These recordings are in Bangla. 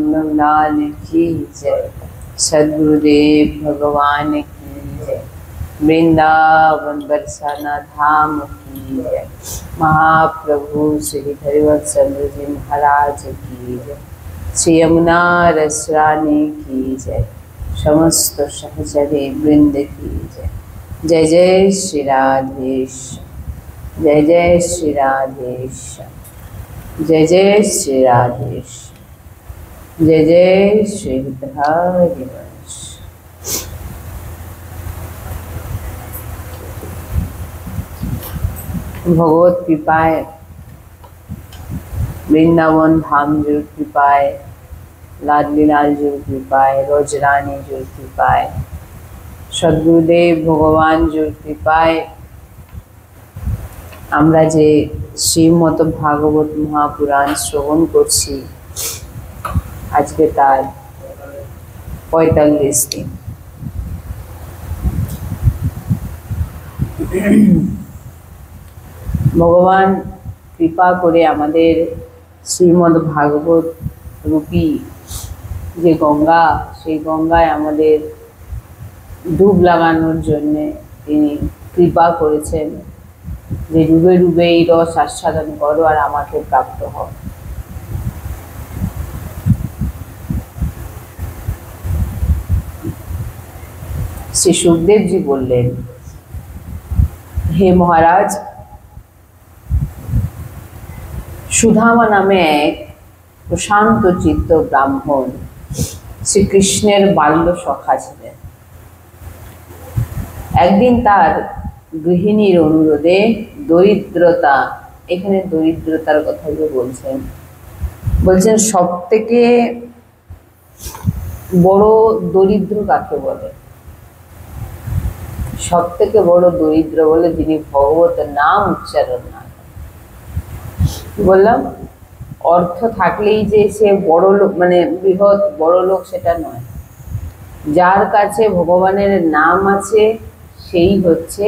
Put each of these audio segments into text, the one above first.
ब्रह्म लाल की जय, सद्गुरुदेव भगवान की जय, वृंदावन बरसाना धाम की जय, महाप्रभु श्री हरिवत्सल जी महाराज की जय, श्री यमुना रसरानी की जय, समस्त सहचरी वृंद की जय। जय जय श्री राधेश, जय जय श्री राधेश, जय जय श्री राधेश, जय जय श्री हरिवंश। भगवत कृपाय, वृंदावन धाम जो कृपाय, लाडली लाल जो कृपाय, रोजरानी जो कृपाय, सद्गुरुदेव भगवान जो कृपाय আমরা যে শ্রীমদ ভাগবত মহাপুরাণ শ্রবণ করছি, আজকে তার ৪৫ দিন। ভগবান কৃপা করে আমাদের শ্রীমদ ভাগবত রূপী যে গঙ্গা, সেই গঙ্গায় আমাদের ডুব লাগানোর জন্যে তিনি কৃপা করেছেন যে ডুবে ডুবে এই রস আস্বাদন করো আর আমাকে প্রাপ্ত হও। শ্রী সুখদেবজি বললেন, হে মহারাজ, সুধামা নামে এক প্রশান্ত চিত্ত ব্রাহ্মণ শ্রীকৃষ্ণের বাল্য সখা ছিলেন। একদিন তার গৃহিণীর অনুরোধে দরিদ্রতা, এখানে দরিদ্রতার কথা যে বলছেন সব থেকে বড় দরিদ্র কাকে বলে? সব থেকে বড় দরিদ্র বলে যিনি ভগবত নাম উচ্চারণ না করেন। বললাম, অর্থ থাকলেই যে সে বড় লোক, মানে বৃহৎ বড় লোক সেটা নয়। যার কাছে ভগবানের নাম আছে সেই হচ্ছে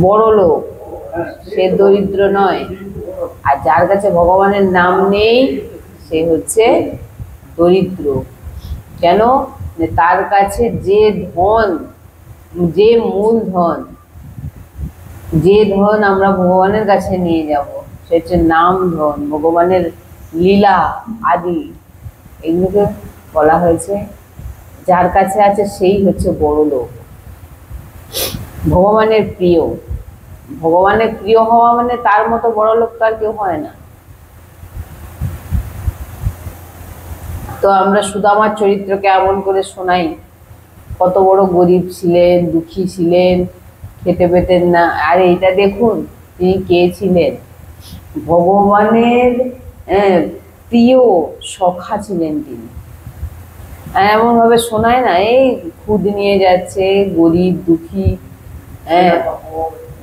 বড় লোক, সে দরিদ্র নয়। আর যার কাছে ভগবানের নাম নেই সে হচ্ছে দরিদ্র। কেন? তার কাছে যে ধন, যে মূল ধন, যে ধন আমরা ভগবানের কাছে নিয়ে যাব, সে হচ্ছে নাম ধন, ভগবানের লীলা আদি, এগুলোকে বলা হয়েছে যার কাছে আছে সেই হচ্ছে বড় লোক, ভগবানের প্রিয়। ভগবানের প্রিয় হওয়া মানে তার মতো বড় লোক তার কেউ হয় না। তো আমরা সুদামার চরিত্র কেমন করে শোনাই, কত বড় গরিব ছিলেন, দুঃখী ছিলেন, খেতে পেতেন না। আর এইটা দেখুন, তিনি কে ছিলেন? ভগবানের প্রিয় সখা ছিলেন তিনি। এমন ভাবে শোনায় না, এই খুদ নিয়ে যাচ্ছে, গরিব দুঃখী,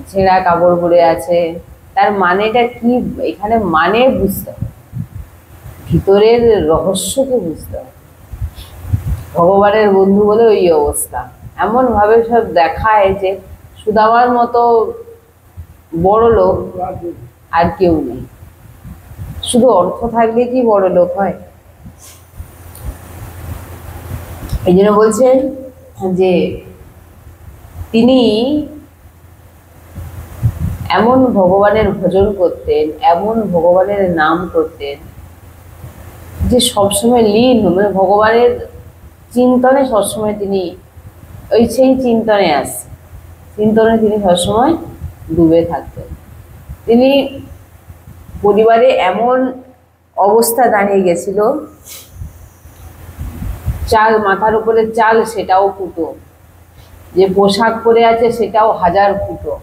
ছেঁড়া কাপড় পরে আছে। তার মানেটা কি? এখানে মানে বুঝতে হবে, ভিতরের রহস্যকে বুঝতে হবে। ভগবানের বন্ধু বলে ওই অবস্থা। এমন ভাবে সব দেখায় যে সুদামার মতো বড় লোক আর কেউ নেই। শুধু অর্থ থাকলে কি বড় লোক হয়? এই জন্য বলছেন যে তিনি এমন ভগবানের ভজন করতেন, এমন ভগবানের নাম করতেন যে সবসময় লীন, মানে ভগবানের চিন্তনে সবসময় তিনি ওই সেই চিন্তনে আসছেন, চিন্তনে তিনি সবসময় ডুবে থাকতেন। তিনি পরিবারে এমন অবস্থা দাঁড়িয়ে গেছিল, চাল মাথার উপরে চাল সেটাও ফুটো, যে পোশাক পরে আছে সেটাও হাজার ফুটো।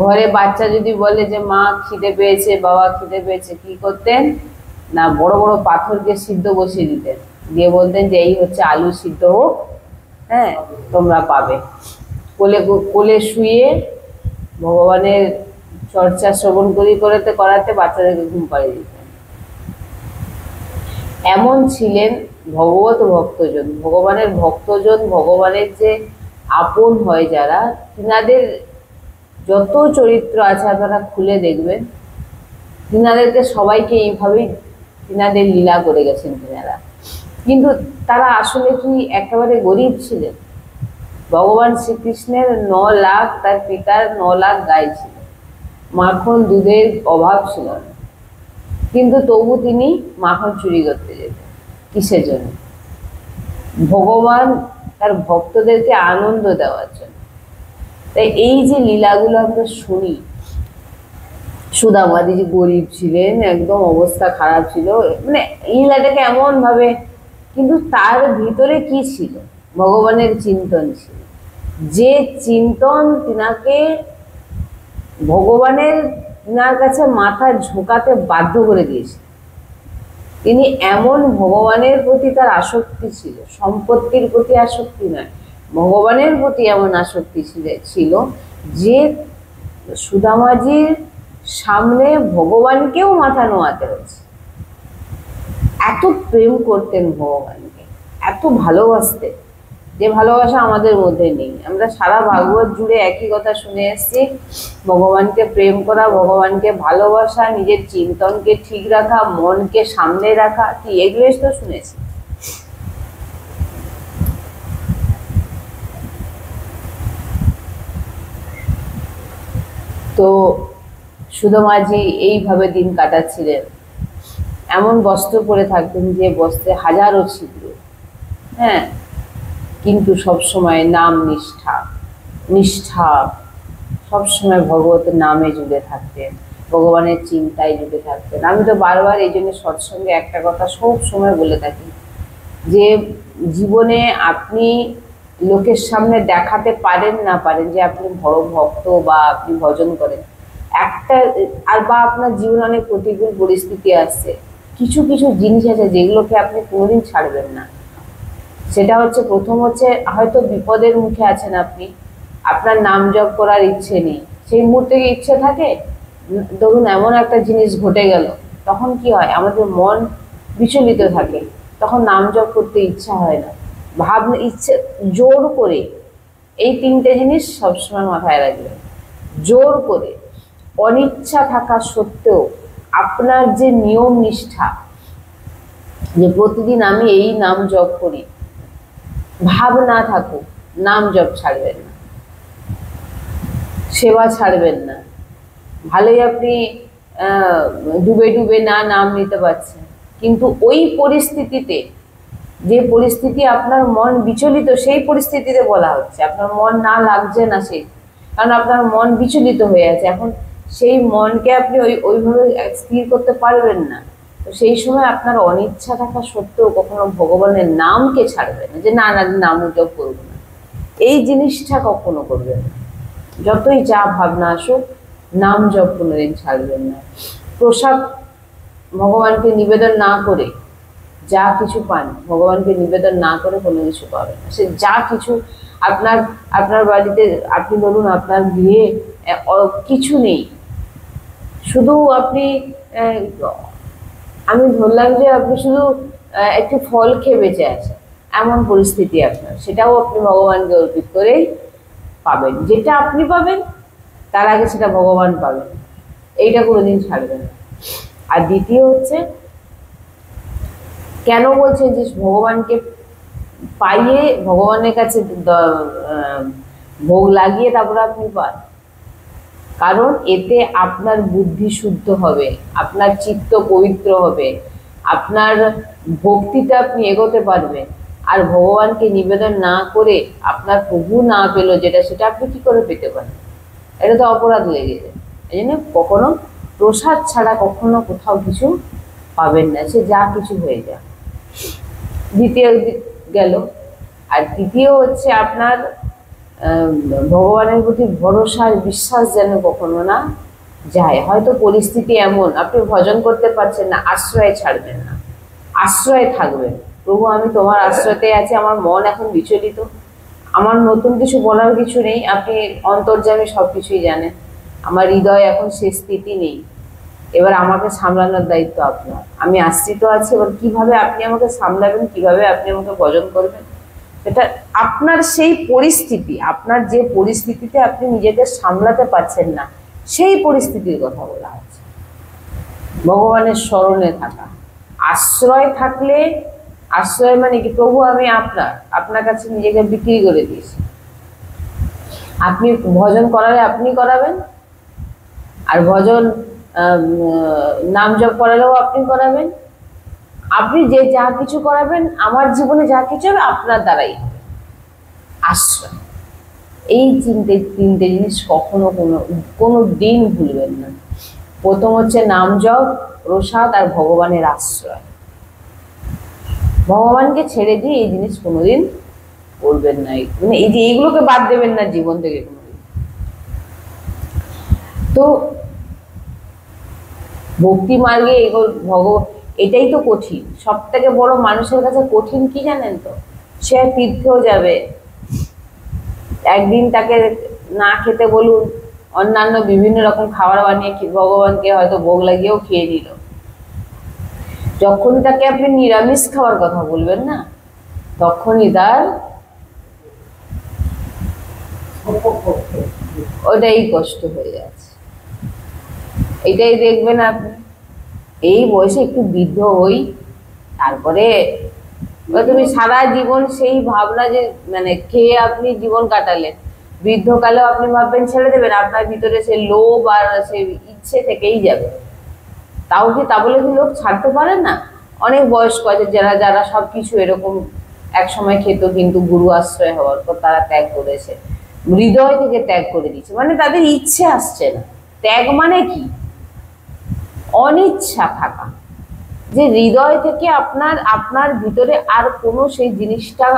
ঘরে বাচ্চা যদি বলে যে মা খিদে পেয়েছে, বাবা খিদে পেয়েছে, কি করতেন না বড় বড় পাথরকে সিদ্ধ বসিয়ে দিতেন, দিয়ে বলতেন যে এই হচ্ছে আলু সিদ্ধ হোক, তোমরা পাবে। কোলে কোলে শুয়ে ভগবানের চর্চা শ্রবণ করাতে বাচ্চাদেরকে ঘুম পাড়িয়ে দিতেন। এমন ছিলেন ভগবত ভক্তজন, ভগবানের ভক্তজন, ভগবানের যে আপন হয় যারা, তিনাদের যত চরিত্র আছে আপনারা খুলে দেখবেন, তিনাদেরকে সবাইকে এইভাবেই তিনাদের লীলা করে গেছেন তিনারা। কিন্তু তারা আসলে কি একেবারে গরিব ছিলেন? ভগবান শ্রীকৃষ্ণের 9 লাখ, তার পিতার 9 লাখ গাই ছিল, মাখন দুধের অভাব ছিল না, কিন্তু তবু তিনি মাখন চুরি করতে যেতেন। কিসের জন্য? ভগবান তার ভক্তদেরকে আনন্দ দেওয়ার জন্য। তাই এই যে লীলাগুলো আমরা শুনি, সুদামাদি যে গরিব ছিলেন, একদম অবস্থা খারাপ ছিল, মানে লীলাটাকে এমন ভাবে, কিন্তু তার ভিতরে কি ছিল? ভগবানের চিন্তন ছিল, যে চিন্তন তিনাকে ভগবানের তিনার কাছে মাথা ঝোঁকাতে বাধ্য করে দিয়েছে। তিনি এমন ভগবানের প্রতি তার আসক্তি ছিল, সম্পত্তির প্রতি আসক্তি নয়, ভগবানের প্রতি এমন আসক্তি ছিল যে সুদামাজির সামনে ভগবানকেও মাথা নোয়াতে হয়েছে। এত প্রেম করতেন ভগবানকে, এত ভালোবাসতেন, যে ভালোবাসা আমাদের মধ্যে নেই। আমরা সারা ভাগবত জুড়ে একই কথা শুনে এসেছি, ভগবানকে প্রেম করা, ভগবানকে ভালোবাসা, নিজের চিন্তনকে ঠিক রাখা, মনকে সামনে রাখা, কি এগুলো তো শুনেছি। তো সুদামাজি এইভাবে দিন কাটাচ্ছিলেন। এমন বস্ত্র পরে থাকতেন যে বস্ত্রে হাজারো ছিদ্র, হ্যাঁ, কিন্তু সবসময় নাম নিষ্ঠা সবসময় ভগবতের নামে জুড়ে থাকতেন, ভগবানের চিন্তায় জুড়ে থাকতেন। আমি তো বারবার এই জন্য সৎসঙ্গে একটা কথা সব সময় বলে থাকি, যে জীবনে আপনি লোকের সামনে দেখাতে পারেন না পারেন যে আপনি বড় ভক্ত বা আপনি ভজন করেন, একটা আর বা আপনার জীবনে অনেক প্রতিকূল পরিস্থিতি আসছে, কিছু কিছু জিনিস আছে যেগুলোকে আপনি কোনোদিন ছাড়বেন না। সেটা হচ্ছে, প্রথম হচ্ছে হয়তো বিপদের মুখে আছেন আপনি, আপনার নাম জপ করার ইচ্ছে নেই, সেই মুহূর্তে কি ইচ্ছে থাকে? ধরুন এমন একটা জিনিস ঘটে গেল, তখন কি হয়? আমাদের মন বিচলিত থাকে, তখন নাম জপ করতে ইচ্ছা হয় না, ভাবনা ইচ্ছে জোর করে। এই 3টে জিনিস সবসময় মাথায় রাখবেন। জোর করে, অনিচ্ছা থাকা সত্ত্বেও আপনার যে নিয়ম নিষ্ঠা, যে প্রতিদিন আমি এই নাম জপ করি, ভাব না থাকুক, নাম জপ ছাড়বেন না, সেবা ছাড়বেন না। ভালোই আপনি ডুবে ডুবে নাম নিতে পারছেন, কিন্তু ওই পরিস্থিতিতে, যে পরিস্থিতি আপনার মন বিচলিত, সেই পরিস্থিতিতে বলা হচ্ছে, আপনার মন না লাগছে না, সেই কারণ আপনার মন বিচলিত হয়ে আছে, এখন সেই মনকে আপনি ওইভাবে স্থির করতে পারবেন না। তো সেই সময় আপনার অনিচ্ছা থাকা সত্ত্বেও কখনো ভগবানের নামকে ছাড়বেন না, যে না নাম জপ করবো না, এই জিনিসটা কখনো করবেন না। যতই যা ভাবনা আসুক, নাম জপ কোনোদিন ছাড়বেন না। প্রসাদ ভগবানকে নিবেদন না করে, যা কিছু পান ভগবানকে নিবেদন না করে কোনো কিছু পাবেন না। সে যা কিছু আপনার বাড়িতে, আপনি বলুন আপনার গৃহে কিছু নেই, শুধু আপনি, আমি ধরলাম যে আপনি শুধু একটি ফল খেয়ে বেঁচে আছেন, এমন পরিস্থিতি আপনার, সেটাও আপনি ভগবানকে অর্পিত করেই পাবেন। যেটা আপনি পাবেন তার আগে সেটা ভগবান পাবেন, এইটা কোনোদিন ছাড়বেন না। আর দ্বিতীয় হচ্ছে, কেন বলছেন যে ভগবানকে পাইয়ে ভগবানের কাছে ভোগ লাগিয়ে তারপর আপনি পান? কারণ এতে আপনার বুদ্ধি শুদ্ধ হবে, আপনার চিত্ত পবিত্র হবে, আপনার ভক্তিতে আপনি এগোতে পারবেন। আর ভগবানকে নিবেদন না করে আপনার প্রভু না পেল যেটা, সেটা আপনি কি করে পেতে পারেন? এটা তো অপরাধ লেগে যায়। এই জন্য কখনো প্রসাদ ছাড়া কখনো কোথাও কিছু পাবেন না, সে যা কিছু হয়ে যায়। দ্বিতীয় গেল। আর তৃতীয় হচ্ছে, আপনার ভগবানের প্রতি ভরসা আর বিশ্বাস যেন কখনো না যায়। হয়তো পরিস্থিতি এমন, আপনি ভজন করতে পারছেন না, আশ্রয় ছাড়বেন না, আশ্রয়ে থাকবেন। প্রভু আমি তোমার আশ্রয়তে আছি, আমার মন এখন বিচলিত, আমার নতুন কিছু বলার কিছু নেই, আপনি অন্তর্যামী সব কিছুই জানেন, আমার হৃদয় এখন সে স্থিতি নেই, এবার আমাকে সামলানোর দায়িত্ব আপনার, আমি আশ্রিত আছি, এবার কিভাবে আপনি আমাকে সামলাবেন, কিভাবে আপনি আমাকে ভজন করবেন, এটা আপনার সেই পরিস্থিতি, আপনার যে পরিস্থিতিতে আপনি নিজেকে সামলাতে পারছেন না, সেই পরিস্থিতির কথা বলা হচ্ছে। ভগবানের স্মরণে থাকা, আশ্রয় থাকলে, আশ্রয় মানে কি, প্রভু আমি আপনার কাছে নিজেকে বিক্রি করে দিয়েছি, আপনি ভজন করালে আপনি করাবেন, আর ভজন নাম জপ করালেও আপনি করাবেন, আপনি যে যা কিছু করাবেন, আমার জীবনে যা কিছু হবে আপনার দ্বারাই আশ্রয়। এই তিনটে জিনিস কখনো কোনো দিন ভুলবেন না। প্রথম হচ্ছে নাম জপ, প্রসাদ আর ভগবানের আশ্রয়। ভগবানকে ছেড়ে দিয়ে এই জিনিস কোনোদিন করবেন না, মানে এই যে এইগুলোকে বাদ দেবেন না জীবন থেকে কোনোদিন। তো ভক্তি মার্গে এটাই তো কঠিন, সব থেকে বড় মানুষের কাছে কঠিন কি জানেন তো, সে তীর্থেও যাবে, একদিন তাকে না খেতে বলুন, অন্যান্য বিভিন্ন রকম খাবার বানিয়ে ভগবানকে হয়তো ভোগ লাগিয়েও খেয়ে নিল। যখনই তাকে আপনি নিরামিষ খাওয়ার কথা বলবেন না, তখনই তার ওটাই কষ্ট হয়ে যাচ্ছে। এটাই দেখবেন আপনি, এই বয়সে একটু বৃদ্ধ হই, তারপরে তুমি সারা জীবন সেই ভাবনা যে মানে খেয়ে আপনি জীবন কাটালেন, বৃদ্ধকালেও আপনি ভাববেন ছেড়ে দেবেন, আপনার ভিতরে সে লোভ আর সে ইচ্ছে থেকেই যাবে। তাও কি তা বলে কি লোক ছাড়তে পারে না? অনেক বয়স্ক আছে যারা সবকিছু এরকম এক সময় খেত, কিন্তু গুরু আশ্রয় হওয়ার পর তারা ত্যাগ করেছে, হৃদয় থেকে ত্যাগ করে দিচ্ছে, মানে তাদের ইচ্ছে আসছে না। ত্যাগ মানে কি? অনিচ্ছা থাকা, যে হৃদয় থেকে আপনার ভিতরে আর কোনো সেই জিনিসটা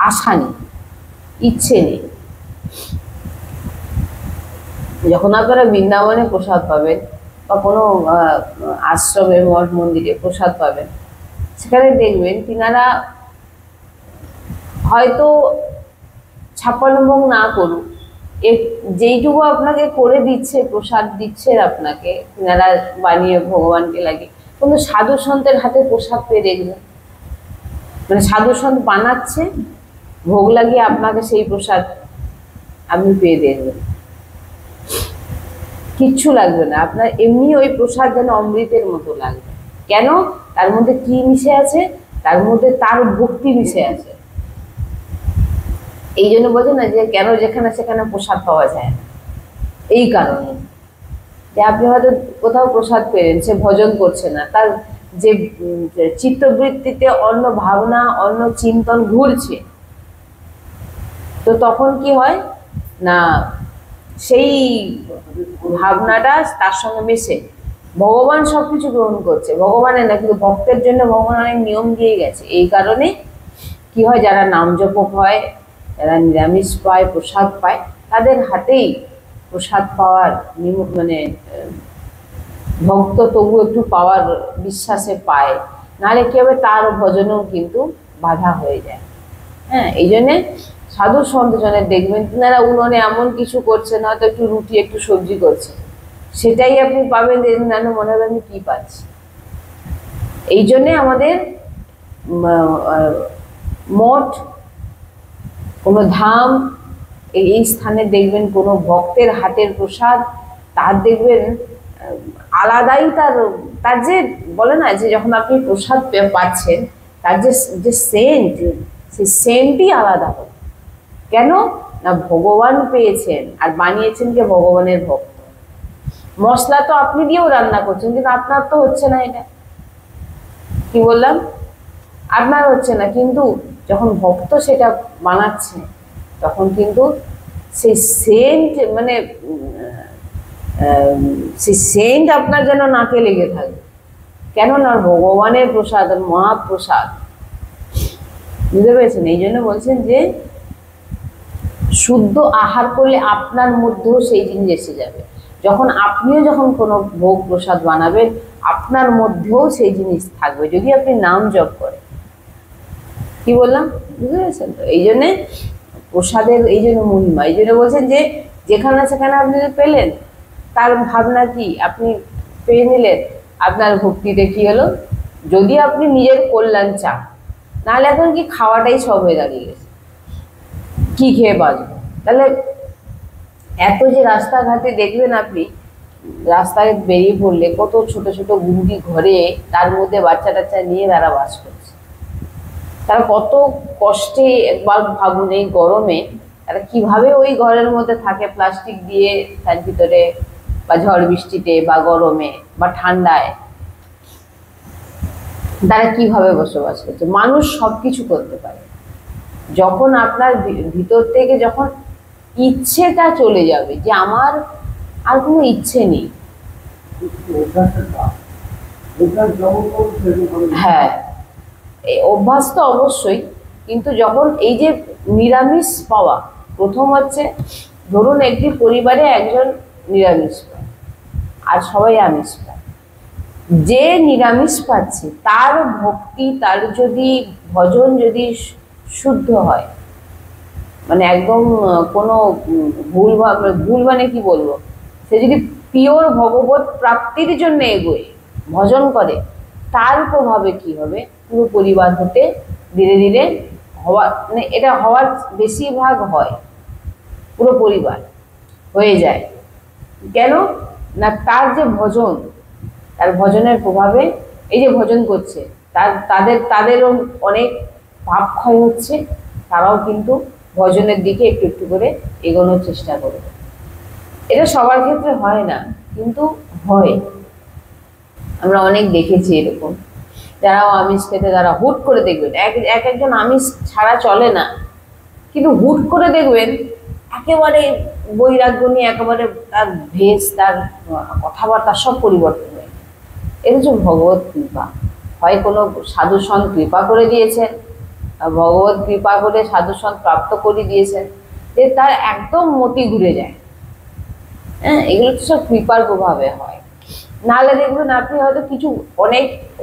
আশা নেই, ইচ্ছে নেই। যখন আপনারা বৃন্দাবনে প্রসাদ পাবেন বা কোনো আশ্রমে মঠ মন্দিরে প্রসাদ পাবেন, সেখানে দেখবেন তিনারা হয়তো 56 ভোগ না করুক, যেইটুকু আপনাকে করে দিচ্ছে, প্রসাদ দিচ্ছে আপনাকে, তিনারা বানিয়ে ভগবানকে লাগে, কিন্তু সাধু সন্তের হাতে প্রসাদ পেয়ে দেখবেন, মানে সাধু সন্ত বানাচ্ছে, ভোগ লাগিয়ে আপনাকে সেই প্রসাদ আপনি পেয়ে দেখবেন, কিচ্ছু লাগবে না আপনার, এমনি ওই প্রসাদ যেন অমৃতের মতো লাগবে। কেন? তার মধ্যে কি মিশে আছে? তার মধ্যে তার ভক্তি মিশে আছে। এই জন্য বলছে না যে কেন যেখানে সেখানে প্রসাদ পাওয়া যায় না, এই কারণে যে আপনি হয়তো কোথাও প্রসাদ পেলেন, সে ভজন করছে না, তার যে চিত্তবৃত্তিতে অন্য ভাবনা, অন্য চিন্তন ঘুরছে, তো তখন কি হয় না, সেই ভাবনাটা তার সঙ্গে মেশে ভগবান সবকিছু গ্রহণ করছে, ভগবানের না, কিন্তু ভক্তের জন্য ভগবান অনেক নিয়ম দিয়ে গেছে। এই কারণে কি হয়, যারা নাম জপক হয়, যারা নিরামিষ পায়, প্রসাদ পায়, তাদের হাতেই প্রসাদ পাওয়ার মানে ভক্ত তবু একটু পাওয়ার বিশ্বাসে পায়, নাহলে কি হবে, তার ভজনেও কিন্তু বাধা হয়ে যায়। হ্যাঁ, এই জন্যে সাধু সন্তজনের দেখবেন তিনারা উনুনে এমন কিছু করছেন, হয়তো একটু রুটি একটু সবজি করছে, সেটাই আপনি পাবেন, যেন মনে হবে আমি কি পাচ্ছি। এই জন্যে আমাদের মঠ, কোনো ধাম, এই স্থানে দেখবেন কোনো ভক্তের হাতের প্রসাদ, তার দেখবেন আলাদাই তার যে বলে না, যে যখন আপনি প্রসাদ পাচ্ছেন, তার যে সেন্ট, সেই সেন্টই আলাদা হবে। কেন না, ভগবান পেয়েছেন আর বানিয়েছেন কে, ভগবানের ভক্ত। মশলা তো আপনি দিয়েও রান্না করছেন, কিন্তু আপনার তো হচ্ছে না, এটা কি বললাম, আপনার হচ্ছে না, কিন্তু যখন ভক্ত সেটা বানাচ্ছে, তখন কিন্তু সেই সেন্ট, মানে সেই সেন্ট আপনার যেন নাকে লেগে থাকবে। কেন না, ভগবানের প্রসাদ, মহাপ্রসাদ, বুঝতে পেরেছেন? এই জন্য বলছেন যে শুদ্ধ আহার করলে আপনার মধ্যেও সেই জিনিস এসে যাবে। যখন কোনো ভোগ প্রসাদ বানাবেন, আপনার মধ্যেও সেই জিনিস থাকবে, যদি আপনি নাম জপ করেন। কি বললাম, বুঝতে পেরেছেন তো? এই জন্যে প্রসাদের এই জন্য মহিমা, এই জন্য বলছেন যে যেখানে সেখানে আপনি পেলেন, তার ভাবনা কি, আপনি পেয়ে নিলেন, আপনার ভক্তিতে কি হলো, যদি আপনি নিজের কল্যাণ চান, নাহলে এখন কি খাওয়াটাই সব হয়ে দাঁড়িয়ে গেছে, কি খেয়ে বাঁচবো। তাহলে এত যে রাস্তাঘাটে দেখবেন আপনি রাস্তায় বেরিয়ে পড়লে কত ছোট ছোট গুমটি ঘরে, তার মধ্যে বাচ্চা টাচ্চা নিয়ে তারা বাস করছে। তারা কত কষ্টে, একবার ভাবুন এই গরমে তারা কিভাবে ওই ঘরের মধ্যে থাকে, প্লাস্টিক দিয়ে তার ভিতরে, বা ঝড় বৃষ্টিতে বা গরমে বা ঠান্ডায় তারা কিভাবে বসবাস করছে। মানুষ সবকিছু করতে পারে, যখন আপনার ভিতর থেকে যখন ইচ্ছেটা চলে যাবে যে আমার আর কোনো ইচ্ছে নেই। হ্যাঁ, এই অভ্যাস তো অবশ্যই, কিন্তু যখন এই যে নিরামিষ পাওয়া, প্রথম হচ্ছে ধরুন একটি পরিবারে একজন নিরামিষ পায় আর সবাই আমিষ পায়, যে নিরামিষ পাচ্ছে তার ভক্তি, তার যদি ভজন যদি শুদ্ধ হয়, মানে একদম কোনো ভুল মানে কি বলবো, সে যদি পিওর ভগবত প্রাপ্তির জন্য এগোয়, ভজন করে, তার প্রভাবে কি হবে, পুরো পরিবার হতে ধীরে ধীরে হওয়া, মানে এটা হওয়ার বেশিরভাগ হয়, পুরো পরিবার হয়ে যায়। কেন না, তার যে ভজন, তার ভজনের প্রভাবে, এই যে ভজন করছে তাদেরও অনেক পাপ ক্ষয় হচ্ছে, তারাও কিন্তু ভজনের দিকে একটু একটু করে এগোনোর চেষ্টা করবে। এটা সবার ক্ষেত্রে হয় না, কিন্তু হয়। আমরা অনেক দেখেছি এরকম, যারাও আমিষ খেতে, তারা হুট করে দেখবেন একজন আমিষ ছাড়া চলে না, কিন্তু হুট করে দেখবেন একেবারে বৈরাগ্য নিয়ে, একেবারে তার ভেষ, তার কথাবার্তা সব পরিবর্তন হয়ে। এটা হচ্ছে ভগবত কৃপা। হয় কোনো সাধু সন্ত কৃপা করে দিয়েছেন, ভগবত কৃপা করে সাধু সন্ত প্রাপ্ত করে দিয়েছেন, যে তার একদম মতি ঘুরে যায়। হ্যাঁ, এগুলো তো সব কৃপার প্রভাবে হয়। নাহলে দেখবেন আপনি হয়তো কিছু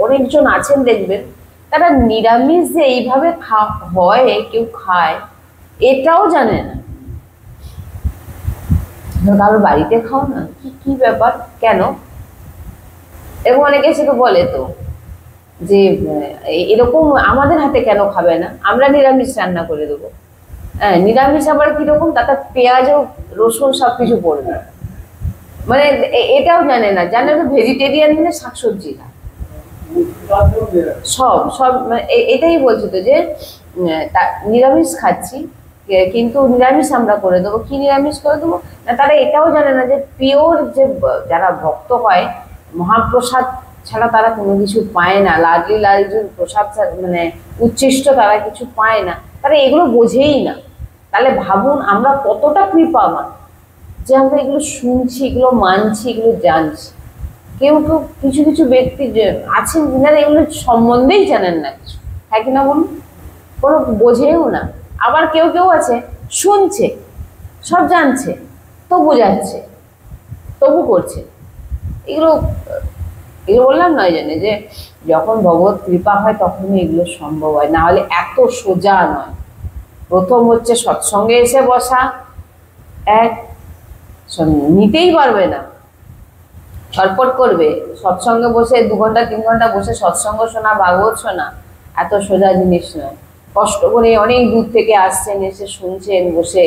অনেকজন আছেন দেখবেন, তারা নিরামিষ যে এইভাবে হয়, কেউ খায় এটাও জানে না। কারোর বাড়িতে খাও না, কি ব্যাপার, কেন? এরকম অনেকে সেটা বলে তো, যে এরকম আমাদের হাতে কেন খাবে না, আমরা নিরামিষ রান্না করে দেবো। হ্যাঁ, নিরামিষ আবার কিরকম, তাতে পেঁয়াজ ও রসুন সবকিছু পড়বে, মানে এটাও জানে না, জানে তো ভেজিটেরিয়ান মানে শাকসবজি না, সব মানে এটাই বলছি তো, যে নিরামিষ খাচ্ছি, কিন্তু নিরামিষ আমরা করে দেবো। কি নিরামিষ করে দেবো না, তারা এটাও জানে না যে পিওর যে যারা ভক্ত হয়, মহাপ্রসাদ ছাড়া তারা কোনো কিছু পায় না, লাডলি লালজুর প্রসাদ মানে উচ্ছিষ্ট তারা কিছু পায় না, তারা এগুলো বোঝেই না। তাহলে ভাবুন আমরা কতটা কৃপাবান যে আমরা এগুলো শুনছি, এগুলো মানছি, এগুলো জানছি। কেউ কিছু কিছু ব্যক্তি আছেন যিনারা এগুলো সম্বন্ধেই জানেন না কিছু, হ্যাঁ কিনা বলুন, কোনো বোঝেও না। আবার কেউ আছে শুনছে, সব জানছে, তবু যাচ্ছে, তবু করছে। এগুলো বললাম নয় জানে, যে যখন ভগবত কৃপা হয় তখনই এগুলো সম্ভব হয়, না হলে এত সোজা নয়। প্রথম হচ্ছে সৎসঙ্গে এসে বসা, নিতেই পারবে না, ছটপট করবে। সৎসঙ্গে বসে 2 ঘন্টা 3 ঘন্টা বসে সৎসঙ্গ শোনা, ভাগবত শোনা এত সোজা জিনিস নয়। কষ্ট করে অনেক দূর থেকে আসছেন, এসে শুনছেন বসে,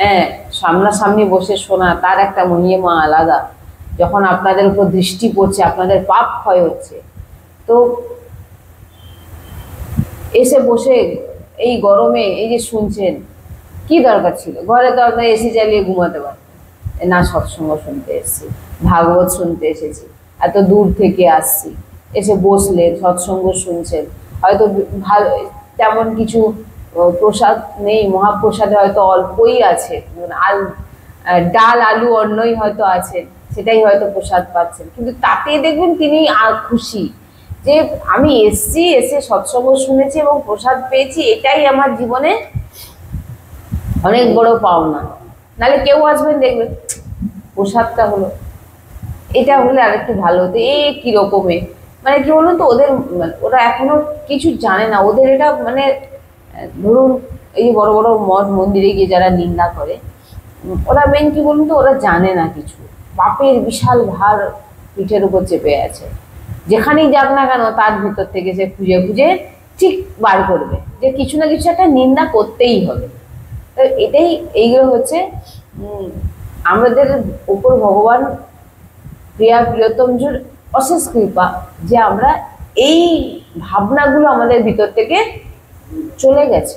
হ্যাঁ, সামনাসামনি বসে শোনা, তার একটা মহিমা আলাদা। যখন আপনাদের উপর দৃষ্টি পড়ছে, আপনাদের পাপ ক্ষয় হচ্ছে, তো এসে বসে এই গরমে এই যে শুনছেন, কি দরকার ছিল? ঘরে তো আপনার এসি চালিয়ে ঘুমাতে পারেন না, সৎসঙ্গ শুনতে এসেছি, ভাগবত শুনতে এসেছি, এত দূর থেকে আসছি, এসে বসলেন, সৎসঙ্গ শুনছেন, হয়তো ভালো তেমন কিছু প্রসাদ নেই, মহাপ্রসাদে হয়তো অল্পই আছে, ডাল আলু অন্নই হয়তো আছে, সেটাই হয়তো প্রসাদ পাচ্ছেন, কিন্তু তাতে দেখবেন তিনি আর খুশি, যে আমি এসছি, এসে সৎসঙ্গ শুনেছি এবং প্রসাদ পেয়েছি, এটাই আমার জীবনে অনেক বড় পাওনা। নাহলে কেউ আসবেন দেখবেন প্রসাদটা হলো, এটা হলে আর একটু ভালো হতো, কিরকমে, মানে কি বলুন তো, ওরা এখনো কিছু জানে না। ওদের এটা মানে ধরুন এই বড় বড় মঠ মন্দিরে গিয়ে যারা নিন্দা করে, ওরা মেন কি বলুন তো, ওরা জানে না কিছু, পাপের বিশাল ভার পিঠের উপর চেপে আছে। যেখানেই যাক না কেন তার ভিতর থেকে সে খুঁজে খুঁজে ঠিক বার করবে, যে কিছু না কিছু একটা নিন্দা করতেই হবে। তো এইগুলো হচ্ছে আমাদের উপর ভগবান প্রিয়া প্রিয়তমজুর অশেষ কৃপা যে আমরা এই ভাবনাগুলো আমাদের ভিতর থেকে চলে গেছে,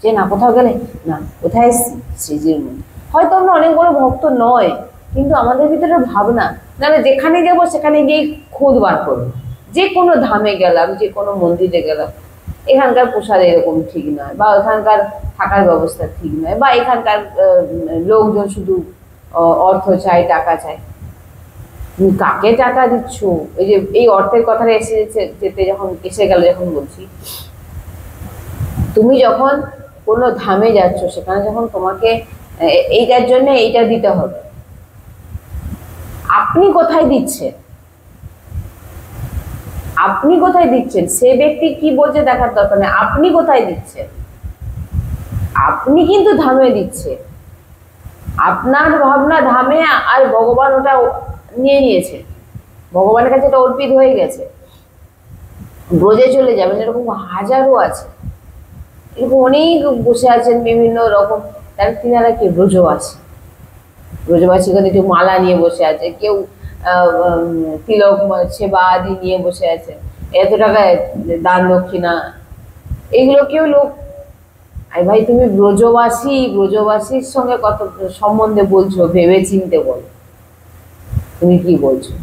যে না কোথাও গেলে না কোথায় এসছি শ্রীজির মন্দির। হয়তো আমরা অনেক বড় ভক্ত নয়, কিন্তু আমাদের ভিতরে ভাবনা, নাহলে যেখানে যাবো সেখানে গিয়ে খোঁজ বার করবো। যে কোনো ধামে গেলাম, যে কোনো মন্দিরে গেলাম, এখানকার প্রসাদ এরকম ঠিক নয়, বা এখানকার থাকার ব্যবস্থা ঠিক নয়, বা এখানকার লোকজন শুধু অর্থ চাই, টাকা চাই। তুমি কাকে টাকা দিচ্ছ? এই যে এই অর্থের কথাটা এসে যেতে যখন এসে গেল, যখন বলছি, তুমি যখন কোনো ধামে যাচ্ছ, সেখানে যখন তোমাকে এইটার জন্য এইটা দিতে হবে, আপনি কোথায় দিচ্ছেন? আপনি কোথায় দিচ্ছেন? সে ব্যক্তি কি বলছে দেখার দরকার নেই, আপনি কোথায় দিচ্ছেন। আপনি কিন্তু ধামে দিচ্ছে, আপনার ভাবনা ধামে, আর ভগবান ওটা নিয়ে নিয়েছে, ভগবানের কাছে এটা অর্পিত হয়ে গেছে। ব্রজে চলে যাবেন, এরকম হাজারো আছে, এরকম অনেক বসে আছেন বিভিন্ন রকম, তার তিনারা কি ব্রজবাসী। ব্রজবাসী ওখানে কেউ মালা নিয়ে বসে আছে, কেউ তিলক সেবা আদি নিয়ে বসে আছে, এত টাকায় দান দক্ষিণা, এগুলো কেউ লোক। আরে ভাই, তুমি ব্রজবাসী, ব্রজবাসীর সঙ্গে কত সম্বন্ধে বলছো, ভেবে চিনতে বলো তুমি কি বলছো।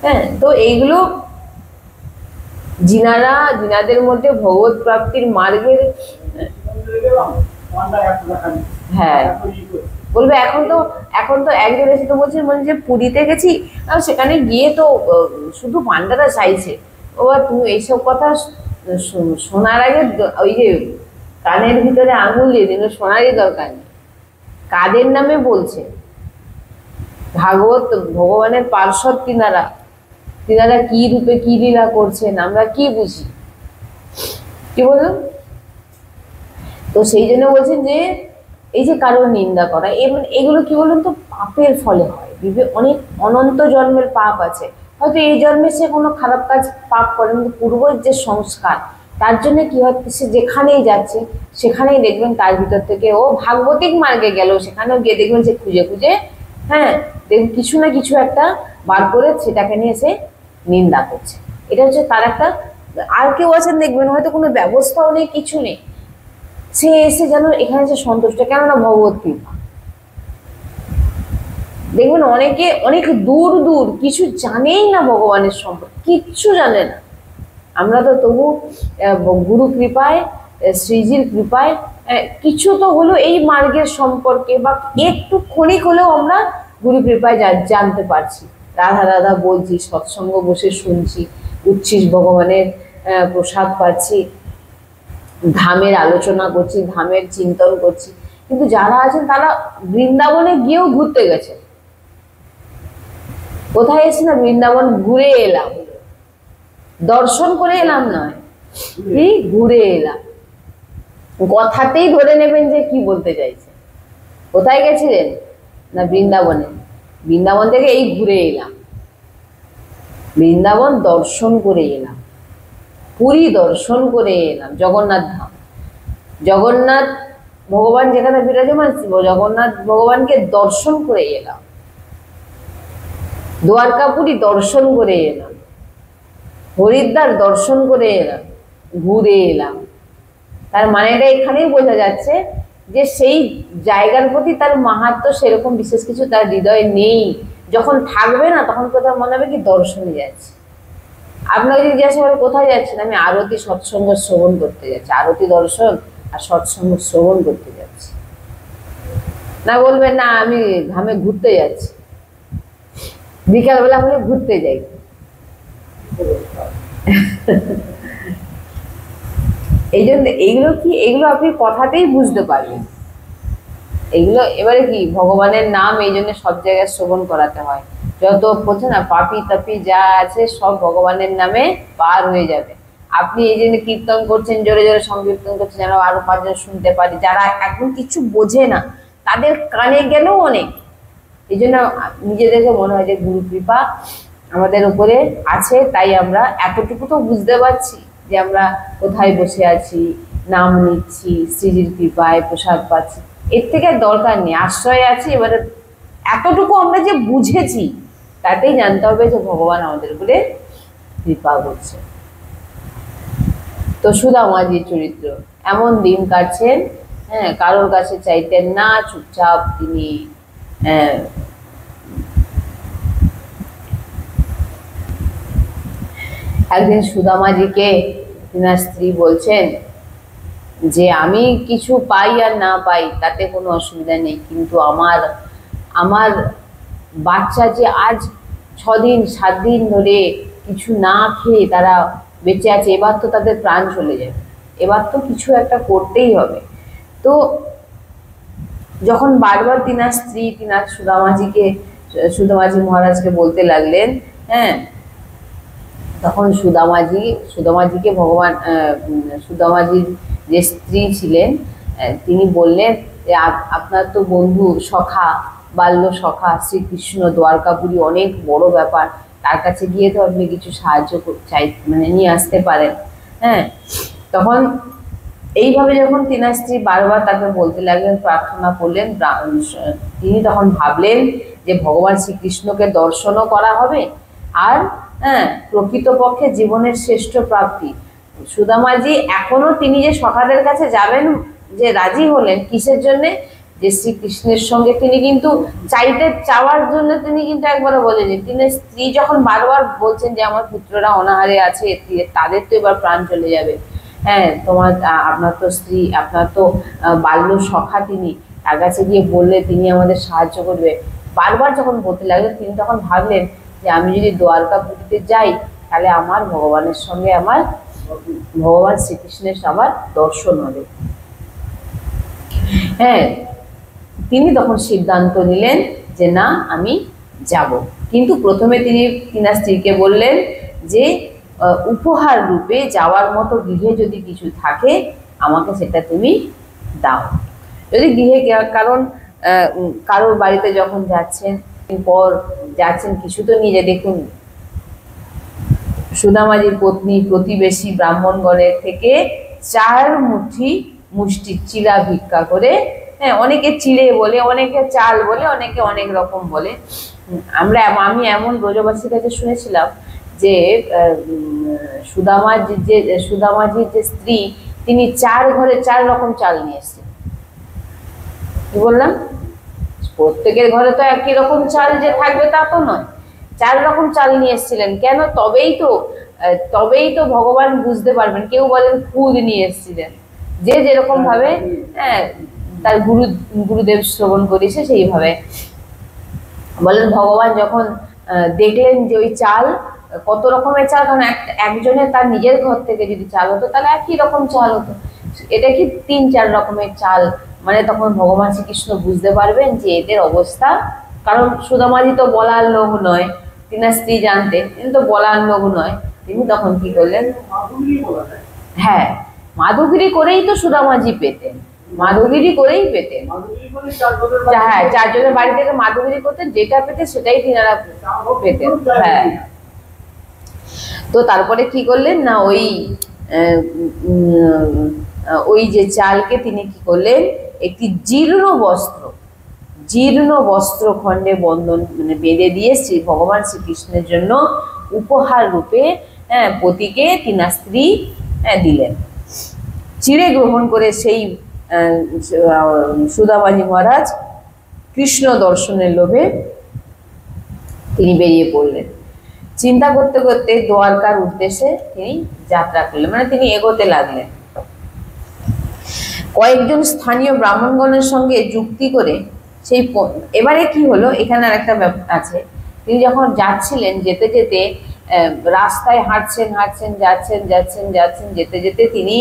হ্যাঁ, তো এইগুলো জিনাদের মধ্যে ভগবত প্রাপ্তির মার্গের, হ্যাঁ বলবে। এখন তো একজন এসে তো বলছে মানে যে পুরীতে গেছি, সেখানে গিয়ে তো শুধু পান্ডারা চাইছে। ও তুমি এইসব কথা শোনার আগে ওই যে কানের ভিতরে আঙুল দিয়ে দিন, শোনারই দরকার নেই। কাদের নামে বলছে? ভাগবত ভগবানের পার্শ্বদ তিনারা কি রূপে কি লীলা করছেন আমরা কি বুঝি, কি বলুন? তো সেই জন্য বলছেন যে এই যে কারোর নিন্দা করা, এগুলো কি বলুন তো, পাপের ফলে হয়। অনেক অনন্ত জন্মের পাপ আছে, হয়তো এই জন্মে সে কোনো খারাপ কাজ পাপ করেন, পূর্বের যে সংস্কার, তার জন্য কি হচ্ছে, সে যেখানেই যাচ্ছে সেখানেই দেখবেন তার ভিতর থেকে ও ভাগবতিক মার্গে গেল, সেখানেও গিয়ে দেখবেন যে খুঁজে খুঁজে, হ্যাঁ দেখবেন কিছু না কিছু একটা বার করে সেটাকে নিয়ে সে নিন্দা করছে। এটা হচ্ছে তার একটা। আর কেউ আছেন দেখবেন হয়তো কোনো ব্যবস্থাও নেই, কিছু নেই, সে এসে যেন এখানে এসে সন্তুষ্ট, কেননা ভগবত কৃপা। দেখবেন অনেকে অনেক দূর দূর কিছু জানেই না ভগবানের সম্পর্কে, কিচ্ছু জানে না। আমরা তো তবু গুরু কৃপায়, শ্রীজির কৃপায় কিছু তো হলো এই মার্গের সম্পর্কে, বা একটু ক্ষণিক হলেও আমরা গুরু কৃপায় জানতে পারছি। রাধা রাধা বলছি, সৎসঙ্গ বসে শুনছি, উচ্ছিস ভগবানের প্রসাদ পাচ্ছি, ধামের আলোচনা করছি, ধামের চিন্তন করছি। কিন্তু যারা আছেন তারা বৃন্দাবনে গিয়েও ঘুরতে গেছে। কোথায় এসে না, বৃন্দাবন ঘুরে এলাম, দর্শন করে এলাম নয়, কি ঘুরে এলাম। কথাতেই ধরে নেবেন যে কি বলতে চাইছে। কোথায় গেছিলেন না, বৃন্দাবনে। বৃন্দাবন থেকে এই ঘুরে এলাম, বৃন্দাবন দর্শন করে এলাম, পুরী দর্শন করে এলাম, জগন্নাথ ধাম, জগন্নাথ ভগবান যেখানে বিরাজমান, জগন্নাথ ভগবানকে দর্শন করে এলাম, দ্বারকাপুরী দর্শন করে এলাম, হরিদ্বার দর্শন করে এলাম, ঘুরে এলাম। তার মানেটা এখানেই বোঝা যাচ্ছে যে সেই জায়গার প্রতি তার মাহাত্ম্য সেরকম বিশেষ কিছু তার হৃদয়ে নেই। যখন থাকবে না, তখন কোথাও মনে হবে কি দর্শনে যাচ্ছে। আপনাকে যদি জিজ্ঞাসা করে কোথায় যাচ্ছেন, আমি আরতি সৎসঙ্গ শ্রবণ করতে যাচ্ছি, আরতি দর্শন আর সৎসঙ্গ শ্রবণ করতে যাচ্ছি। না বলবেন না আমি ধামে ঘুরতে যাচ্ছি, বিকালবেলা হলে ঘুরতে যাই। এই জন্য এইগুলো আপনি কথাতেই বুঝতে পারবেন। এগুলো এবারে কি ভগবানের নাম, এই জন্য সব জায়গায় শ্রবণ করাতে হয়। যত বলছে না পাপি তাপি যা আছে সব ভগবানের নামে পার হয়ে যাবে। আপনি এই জন্য কীর্তন করছেন, জোরে জোরে সংকীর্তন করছেন, যেন আরো 5 জন শুনতে পারি। যারা একদম কিছু বোঝে না তাদের কানে গেলেও অনেক। এই জন্য নিজেদেরকে মনে হয় যে গুরু কৃপা আমাদের উপরে আছে, তাই আমরা এতটুকু তো বুঝতে পারছি যে আমরা কোথায় বসে আছি, নাম নিচ্ছি, শ্রীজির কৃপায় প্রসাদ পাচ্ছি। এর থেকে দরকার নেই, আশ্রয়ে আছি। এবারে এতটুকু আমরা যে বুঝেছি তাতেই জানতে হবে যে ভগবান আমাদের উপরে কৃপা করছে। তো সুদামাজির চরিত্র, এমন দিন কাটছেন, হ্যাঁ, কারোর কাছে চাইতেন না, চুপচাপ তিনি একদিন সুদামাজিকে তিনার স্ত্রী বলছেন যে আমি কিছু পাই আর না পাই তাতে কোনো অসুবিধা নেই, কিন্তু আমার আমার বাচ্চা যে আজ 6 দিন 7 দিন ধরে কিছু না খেয়ে তারা বেঁচে আছে, এবার তো তাদের প্রাণ চলে যাবে, এবার তো কিছু একটা করতেই হবে। তো যখন বারবার তিনার স্ত্রী তিনার সুদামাজি মহারাজকে বলতে লাগলেন, হ্যাঁ, তখন সুদামাজিকে ভগবান সুদামাজির যে স্ত্রী ছিলেন তিনি বললেন যে আপনার তো বন্ধু সখা, বাল্য সখা শ্রীকৃষ্ণ দ্বারকাপুরী, অনেক বড় ব্যাপার, তার কাছে গিয়ে তো আপনি কিছু সাহায্য চাই নিয়ে আসতে পারেন। হ্যাঁ, তখন এইভাবে যখন তিনার স্ত্রী বারবার তাকে বলতে লাগলেন, প্রার্থনা করলেন, তিনি তখন ভাবলেন যে ভগবান শ্রীকৃষ্ণকে দর্শনও করা হবে, আর হ্যাঁ, প্রকৃতপক্ষে জীবনের শ্রেষ্ঠ প্রাপ্তি। সুদামাজি এখনো তিনি যে সখাদের কাছে যাবেন যে রাজি হলেন, কিসের জন্যে? যে শ্রীকৃষ্ণের সঙ্গে তিনি কিন্তু চাওয়ার জন্য তিনি কিন্তু একবারও বলেনি। তিনি স্ত্রী যখন বারবার বলছেন যে আমার পুত্ররা অনাহারে আছে, তাদের তো এবার প্রাণ চলে যাবে, হ্যাঁ, আপনার তো স্ত্রী, আপনার তো বাল্য সখা, তিনি তার কাছে গিয়ে বললে তিনি আমাদের সাহায্য করবে, বারবার যখন বলতে লাগলেন তিনি তখন ভাবলেন যে আমি যদি দ্বারকাপুরীতে যাই তাহলে আমার ভগবানের সঙ্গে আমার ভগবান শ্রীকৃষ্ণের আমার দর্শন হবে। হ্যাঁ, তিনি তখন সিদ্ধান্ত নিলেন যে না, আমি যাব, কিন্তু প্রথমে তিনি তিনার স্ত্রীকে বললেন যে উপহার রূপে যাওয়ার মতো গৃহে যদি কিছু থাকে আমাকে সেটা তুমি দাও। যদি গৃহে, কারণ কারোর বাড়িতে যখন যাচ্ছেন পর যাচ্ছেন কিছু তো নিয়ে, দেখুন সুদামাজির পত্নী প্রতিবেশী ব্রাহ্মণগণের থেকে 4 মুষ্টি চিড়া ভিক্ষা করে, হ্যাঁ, অনেকে চিড়ে বলে, অনেকে চাল বলে, অনেকে অনেক রকম বলে। আমি এমন ব্রজবাসীর কাছে শুনেছিলাম যে সুদামাজির যে স্ত্রী তিনি 4 ঘরে 4 রকম চাল নিয়ে এসেছেন। কি বললাম? প্রত্যেকের ঘরে তো একই রকম চাল যে থাকবে তা তো নয়, 4 রকম চাল নিয়ে এসেছিলেন। কেন? তবেই তো ভগবান বুঝতে পারবেন। কেউ বলেন খুদ নিয়ে এসেছিলেন, যে যেরকম ভাবে হ্যাঁ তার গুরুদেব শ্রবণ করেছে সেইভাবে বলেন। ভগবান যখন দেখলেন যে ওই চাল কত রকমের চাল, কারণ একজনের তার নিজের ঘর থেকে যদি চাল হতো তাহলে একই রকম চাল হতো, এটা কি 3-4 রকমের চাল, মানে তখন ভগবান শ্রীকৃষ্ণ বুঝতে পারবেন যে এদের অবস্থা। কারণ সুদামাজি তো বলার লোক নয়, তিনার স্ত্রী জানতেন, কিন্তু বলার লোক নয়। তিনি তখন কি করলেন, হ্যাঁ, মাধুগিরি করেই তো সুদামাজি পেতেন, মাধুগিরি করেই পেতেন, হ্যাঁ, 4 জনের বাড়ি থেকে মাধুগিরি করতেন, যেটা পেতেন সেটাই তিনারা পেতেন। হ্যাঁ, তো তারপরে কি করলেন না, ওই যে চালকে তিনি কি করলেন, একটি জীর্ণ বস্ত্র খণ্ডে বন্ধন মানে বেঁধে দিয়ে ভগবান শ্রীকৃষ্ণের জন্য উপহার রূপে, হ্যাঁ, পতিকে তিনার স্ত্রী দিলেন। চিড়ে গ্রহণ করে সেই সুদামাজি মহারাজ কৃষ্ণ দর্শনের লোভে তিনি বেরিয়ে পড়লেন। চিন্তা করতে করতে দ্বারকার উদ্দেশ্যে তিনি যাত্রা করলেন, মানে তিনি এগোতে লাগলেন। কয়েকজন স্থানীয় ব্রাহ্মণগণের সঙ্গে যুক্তি করে সেই, এবারে কি হলো, এখানে আর একটা ব্যাপার আছে। তিনি যখন যাচ্ছিলেন, যেতে যেতে রাস্তায় হাঁটছেন, যাচ্ছেন, যেতে যেতে তিনি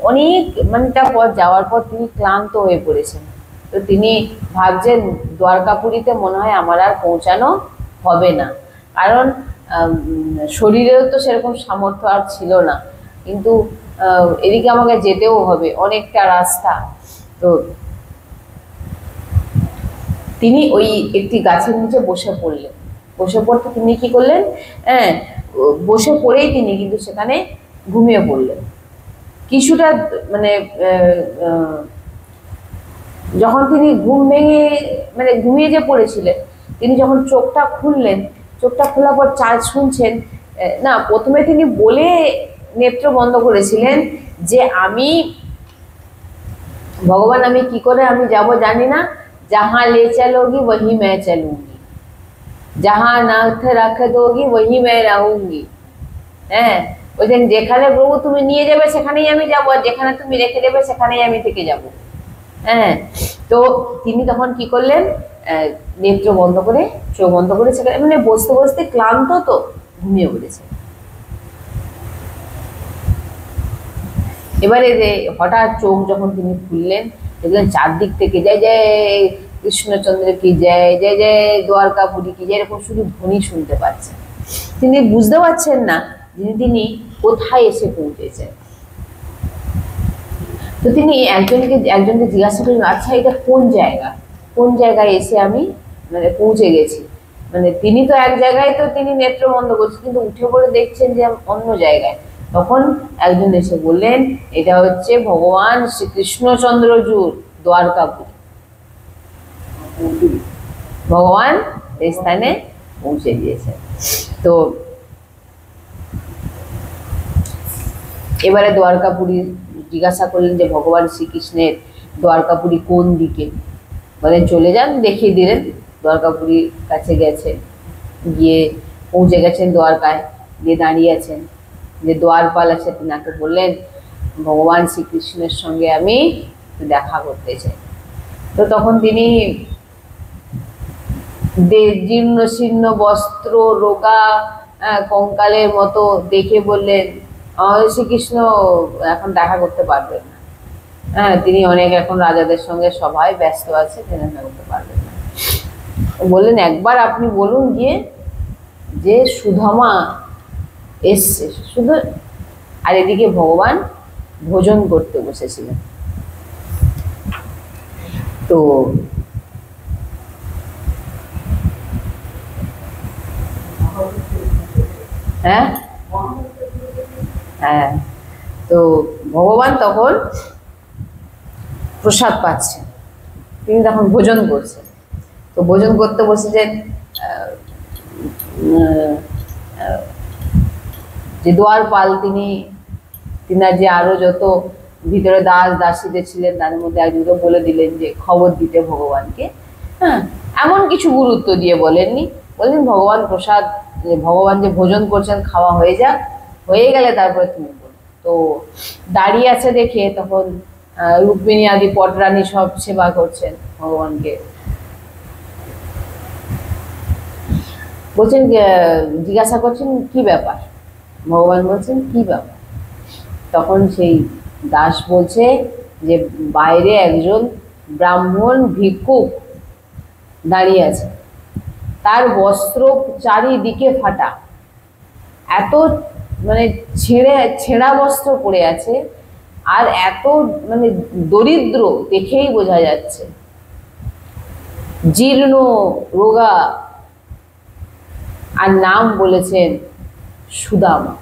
অনেক মানেটা পথ যাওয়ার পর তিনি ক্লান্ত হয়ে পড়েছেন। তো তিনি ভাবছেন দ্বারকাপুরীতে মনে হয় আমার আর পৌঁছানো হবে না, কারণ শরীরেও তো সেরকম সামর্থ্য আর ছিল না, কিন্তু এদিকে আমাকে যেতেও হবে, অনেকটা রাস্তা। তো তিনি ওই একটি গাছের নিচে বসে পড়লেন। বসে পড়তে তিনি কি করলেন, হ্যাঁ, বসে পড়েই তিনি কিন্তু সেখানে ঘুমিয়ে পড়লেন। কিছুটা মানে যখন তিনি ঘুমিয়ে যে পড়েছিলেন, তিনি যখন চোখটা খুললেন, চোখটা খোলার পর চাঁদ শুনছেন। না, প্রথমে তিনি বলে নেত্র বন্ধ করেছিলেন যে আমি ভগবান, আমি কি করে আমি যাব জানি না, जहां ले चलोगी वही मैं चलूंगी, जहां नाथ रख दोगी वही मैं रहूंगी। হ্যাঁ, বলছেন যেখানে প্রভু তুমি নিয়ে যাবে সেখানেই আমি যাবো, আর যেখানে তুমি রেখে দেবে সেখানেই আমি থেকে যাব। হ্যাঁ, তো তিনি তখন কি করলেন, নেত্র বন্ধ করে চোখ বন্ধ করে সেখানে মানে বসতে বসতে ক্লান্ত তো ঘুমিয়ে পড়েছে। এবারে যে হঠাৎ চোখ যখন তিনি খুললেন, দেখলেন চারদিক থেকে জয় জয় কৃষ্ণচন্দ্র কি জয়, জয় জয় দ্বারকাপুরী কি জয়, এরকম শুধু ধ্বনি শুনতে পাচ্ছেন। তিনি বুঝতে পারছেন না যে তিনি কোথায় এসে পৌঁছেছেন। তো তিনি একজনকে জিজ্ঞাসা করলেন, আচ্ছা এটা কোন জায়গা, কোন জায়গায় এসে আমি মানে পৌঁছে গেছি। মানে তিনি তো এক জায়গায়, তো তিনি নেত্র বন্ধ করছেন, কিন্তু উঠে পড়ে দেখছেন যে অন্য জায়গায়। তখন একজন এসে বললেন, এটা হচ্ছে ভগবান শ্রীকৃষ্ণচন্দ্রজুর দ্বারকাপুরী। ভগবান এই স্থানে পৌঁছে দিয়েছেন। তো এবারে দ্বারকাপুরী জিজ্ঞাসা করলেন যে ভগবান শ্রীকৃষ্ণের দ্বারকাপুরী কোন দিকে, বলেন চলে যান, দেখিয়ে দিলেন। দ্বারকাপুরীর কাছে গেছে, গিয়ে পৌঁছে গেছেন দ্বারকায়, গিয়ে দাঁড়িয়ে আছেন। যে দ্বারপাল আছে তিনাকে বললেন, ভগবান শ্রীকৃষ্ণের সঙ্গে আমি দেখা করতে চাই। তো তখন তিনি জীর্ণ শীর্ণ বস্ত্র, রোগা কঙ্কালের মতো দেখে বললেন, শ্রীকৃষ্ণ এখন দেখা করতে পারবেন না। হ্যাঁ, তিনি অনেক এখন রাজাদের সঙ্গে সবাই ব্যস্ত আছে, তিনি দেখা করতে পারবেন না। বললেন একবার আপনি বলুন গিয়ে যে সুধামা এসছে শুধু। আর এদিকে ভগবান ভোজন করতে বসেছিলেন। তো হ্যাঁ হ্যাঁ, তো ভগবান তখন প্রসাদ পাচ্ছেন, তিনি তখন ভোজন করছেন। তো ভোজন করতে বসেছেন, যে দ্বারপাল তিনার যে আরো যত ভিতরে দাস দাসীদের ছিলেন তার মধ্যে একজনকে বলে দিলেন যে খবর দিতে ভগবানকে। হ্যাঁ, এমন কিছু গুরুত্ব দিয়ে বলেননি, বললেন ভগবান প্রসাদ, ভগবান যে ভোজন করছেন খাওয়া হয়ে যাক, হয়ে গেলে তারপরে তুমি বলো। তো দাঁড়িয়ে আছে দেখে তখন রুক্মিণী আদি পটরানী সব সেবা করছেন ভগবানকে। বলছেন, জিজ্ঞাসা করছেন কি ব্যাপার, ভগবান বলছেন কি ব্যাপার। তখন সেই দাস বলছে যে বাইরে একজন ব্রাহ্মণ ভিক্ষুক দাঁড়িয়ে আছে, তার বস্ত্র চারিদিকে ফাটা, এত মানে ছেঁড়া বস্ত্র পরে আছে, আর এত মানে দরিদ্র দেখেই বোঝা যাচ্ছে, জীর্ণ রোগা, আর নাম বলেছেন সুদামা।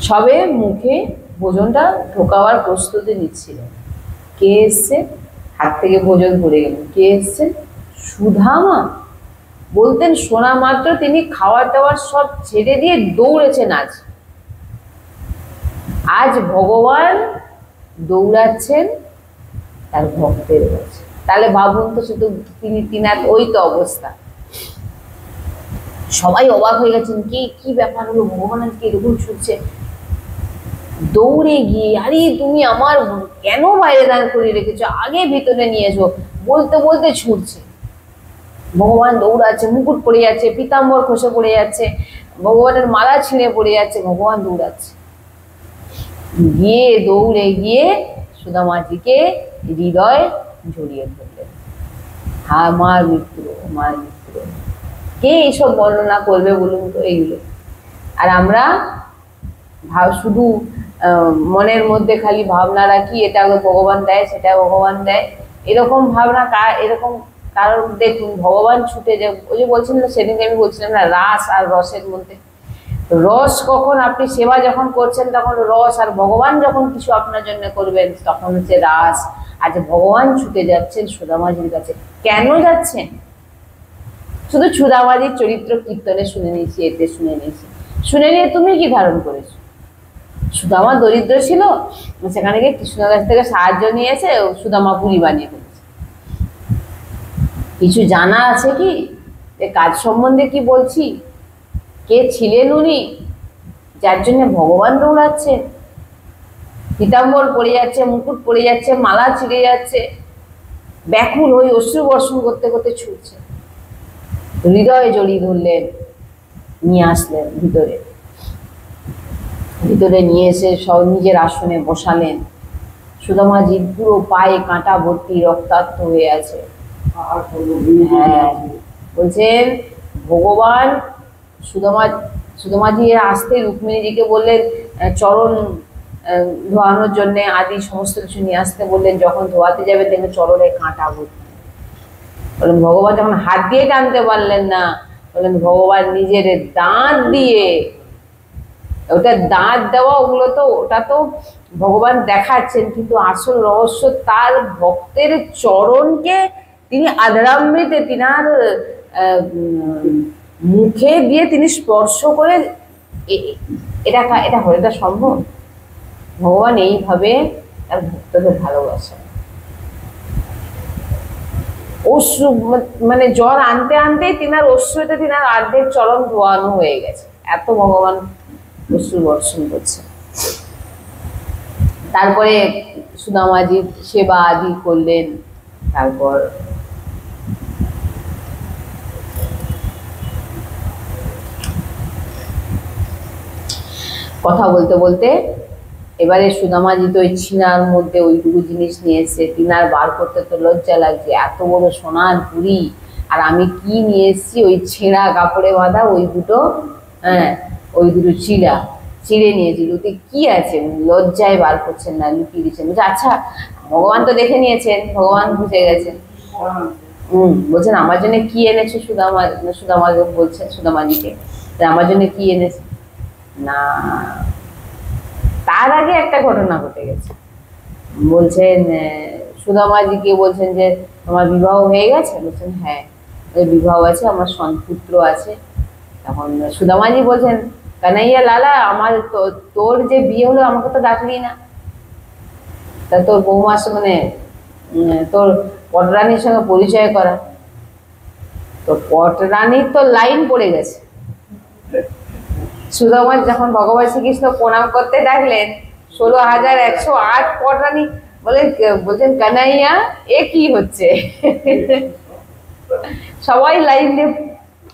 সবে মুখে ভোজনটা ঢোকাবার প্রস্তুতি নিচ্ছিলেন। কে এসছে, হাত থেকে ভোজন পড়ে গেল, কে এসছে, সুদামা। বলতেন শোনা মাত্র তিনি খাওয়ার দাওয়ার সব ছেড়ে দিয়ে দৌড়েছেন। আজ ভগবান দৌড়াচ্ছেন তার ভক্তের কাছে। তাহলে ভাবুন তো, শুধু তিনার ওই তো অবস্থা। সবাই অবাক হয়ে গেছেন, কি ব্যাপার হলো, ভগবান আজকে এরকম ছুটছে। দৌড়ে গিয়ে, আরে তুমি আমার কেন বাইরে দাঁড় করিয়ে রেখেছো, আগে ভিতরে নিয়ে এসো, বলতে বলতে ছুটছে। ভগবান দৌড়াচ্ছে, মুকুট পড়ে যাচ্ছে, পীতাম্বর খসে পড়ে যাচ্ছে, ভগবানের মালা ছিঁড়ে পড়ে যাচ্ছে, ভগবান দৌড়াচ্ছে। গিয়ে দৌড়ে গিয়ে সুদামাজিকে হৃদয় জড়িয়ে ধরলেন। হ্যাঁ, মার মিত্র, মার মিত্র। কে এইসব বর্ণনা করবে বলুন তো এইগুলো। আর আমরা শুধু মনের মধ্যে খালি ভাবনা রাখি, এটা ভগবান দেয়, সেটা ভগবান দেয়, এরকম ভাবনা এরকম কারণ। দেখুন ভগবান ছুটে যায়, ওই যে বলছিলেন সেদিনকে আমি বলছিলাম না, রাস আর রসের মধ্যে। রস কখন আপনি সেবা যখন করছেন তখন রস, আর ভগবান যখন কিছু আপনার জন্য করবেন তখন হচ্ছে রাস। আজ ভগবান ছুটে যাচ্ছেন সুদামাজির কাছে। কেন যাচ্ছেন? শুধু সুদামাজির চরিত্র কীর্তনে শুনে নিয়েছি, এতে শুনে নিয়েছি। শুনে নিয়ে তুমি কি ধারণ করেছো? সুদামা দরিদ্র ছিল, সেখানে গিয়ে কৃষ্ণের কাছ থেকে সাহায্য নিয়েছে, সুদামা পুরী বানিয়ে ফেলেছে। কিছু জানা আছে কি এ কাজ সম্বন্ধে? কি বলছি, কে ছিলেন উনি যার জন্য ভগবান দৌড়াচ্ছে? পীতাম্বর পড়ে যাচ্ছে, মুকুট পড়ে যাচ্ছে, মালা ছিঁড়ে যাচ্ছে, ব্যাকুল হয়ে অশ্রু বর্ষণ করতে করতে ছুটছে। হৃদয়ে জড়িয়ে ধরলেন, নিয়ে আসলেন ভিতরে। ভিতরে নিয়ে এসে সব নিজের আসনে বসালেন। সুদামাজি পুরো পায়ে কাঁটা ভর্তি, রক্তাক্ত হয়ে আছে। হ্যাঁ, বলছেন ভগবান সুদামাজি আসতে রুক্মিণীজিকে বললেন চরণ ধোয়ানোর জন্য আদি সমস্ত কিছু নিয়ে আসতে বললেন। যখন ধোয়াতে যাবে দেখবে চরণে কাঁটা ভর্তি। বলেন ভগবান যখন হাত দিয়ে টানতে পারলেন না, বলেন ভগবান নিজের দাঁত দিয়ে, ওটা দাঁত দেওয়া, ওগুলো তো ওটা তো ভগবান দেখাচ্ছেন, কিন্তু আসল রহস্য তার ভক্তের চরণকে তিনি আধরামৃতে তিনার মুখে দিয়ে তিনি স্পর্শ করে, এটা সম্ভব? ভগবান এইভাবে তার ভক্তদের ভালোবাসেন। অশ্রু মানে জ্বর আনতে আনতেই তিনার অশ্রুতে তিনার অর্ধেক চরণ ধোয়ানো হয়ে গেছে, এত ভগবান অশ্রু বর্ষণ করছে। তারপরে সুদামাজির সেবা আদি করলেন। তারপর কথা বলতে বলতে এবারে সুদামাজি তো ওই ছিনার মধ্যে ওইটুকু জিনিস নিয়ে এসছে, তিনার বার করতে তো লজ্জা লাগছে, এত বড় সোনার পুরি, আর আমি কি নিয়ে এসছি, ওই ছেঁড়া কাপড়ে বাঁধা ওই দুটো, হ্যাঁ ওই দুটো চিড়ে নিয়েছিল, ওতে কি আছে? লজ্জায় বার করছেন না, লুকিয়ে দিচ্ছেন। বলছে আচ্ছা ভগবান তো দেখে নিয়েছেন, ভগবান বুঝে গেছেন। বলছেন আমার জন্য কি এনেছো? সুদামাকে বলছেন, সুদামাজিকে আমার জন্য কি এনেছে না। তার আগে একটা ঘটনা ঘটে গেছে। বলছেন সুদামাজিকে বলছেন যে তোমার বিবাহ হয়ে গেছে? বলছেন হ্যাঁ বিবাহ আছে, আমার পুত্র আছে। তখন সুদামাজি বলছেন কানাইয়া লালা, আমার তোর যে বিয়ে হলো আমাকে তো ডাকলি না, তা তোর বৌমার মানে তোর পটরানীর সঙ্গে পরিচয় করা। তো পটরানীর তো লাইন পড়ে গেছে। সুদামা যখন ভগবান শ্রীকৃষ্ণ প্রণাম করতে ডাকলেন, 16,108 পটরানী বলছেন কানাইয়া এ কি হচ্ছে? সবাই লাইন দিয়ে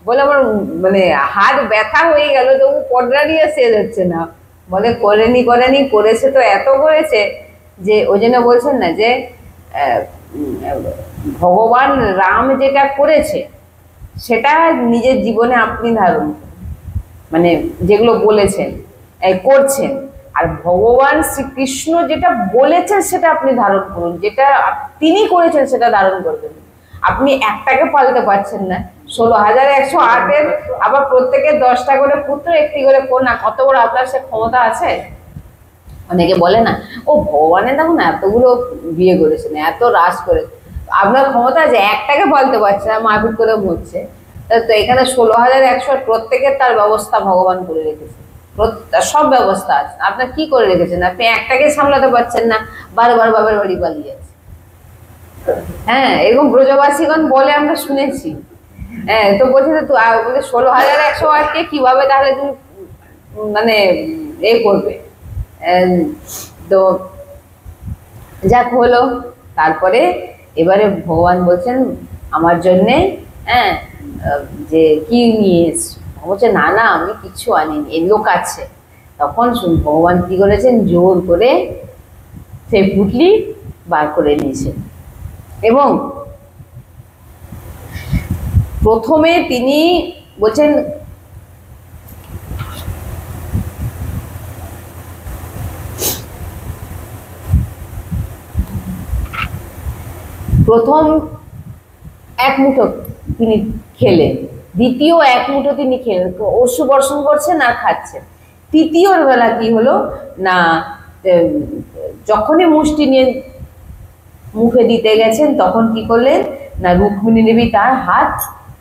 বলে আমার মানে হাত ব্যথা হয়ে গেল, তবু পটরানী আর শেষ হচ্ছে না। বলে করেনি করেছে তো এত করেছে যে ওই জন্য বলছেন না যে ভগবান রাম যেটা করেছে সেটা নিজের জীবনে আপনি ধারণ মানে যেগুলো বলেছেন করছেন, আর ভগবান শ্রীকৃষ্ণ যেটা বলেছেন সেটা আপনি ধারণ করুন, যেটা তিনি করেছেন সেটা ধারণ করবেন। আপনি একটাকে পালতে পারছেন না, 16,108-এর আবার প্রত্যেকের 10টা করে পুত্র, একটি করে কন্যা, কত বড় আপনার সে ক্ষমতা আছে? অনেকে বলে না ও ভগবানের দেখো না এতগুলো বিয়ে করেছেন, এত রাস করে, আপনার ক্ষমতা আছে, একটাকে পালতে পারছে না, মারপিট করে মরছে। তো এখানে 16,108 প্রত্যেকের তার ব্যবস্থা ভগবান করে রেখেছে, সব ব্যবস্থা আছে। আপনার কি করে রেখেছেন? আপনি একটাকে সামলাতে পারছেন না, বারবার বাবার বাড়ি পালিয়ে যাচ্ছে। হ্যাঁ এরকম ব্রজবাসীগণ বলে আমরা শুনেছি। হ্যাঁ তো বলছে 16,108-কে কিভাবে তাহলে তুমি মানে এ করবে? তো যাক হলো। তারপরে এবারে ভগবান বলছেন আমার জন্যে হ্যাঁ যে কি নিয়ে এসছো? বলছে না না আমি কিছু আনিনি, এ লোক আছে। তখন ভগবান কি করেছেন, জোর করে সেই পুটলি বার করে নিয়েছেন। এবং প্রথমে তিনি বলছেন প্রথম এক মুঠো তিনি খেলেন, দ্বিতীয় এক মুঠো তিনি খেলেন, অশ্রু বর্ষণ করছেন আর খাচ্ছেন। তৃতীয় বেলা কি হলো না, যখনই মুষ্টি নিয়ে মুখে দিতে গেছেন তখন কি করলেন না, রুক্মিণী দেবী তার হাত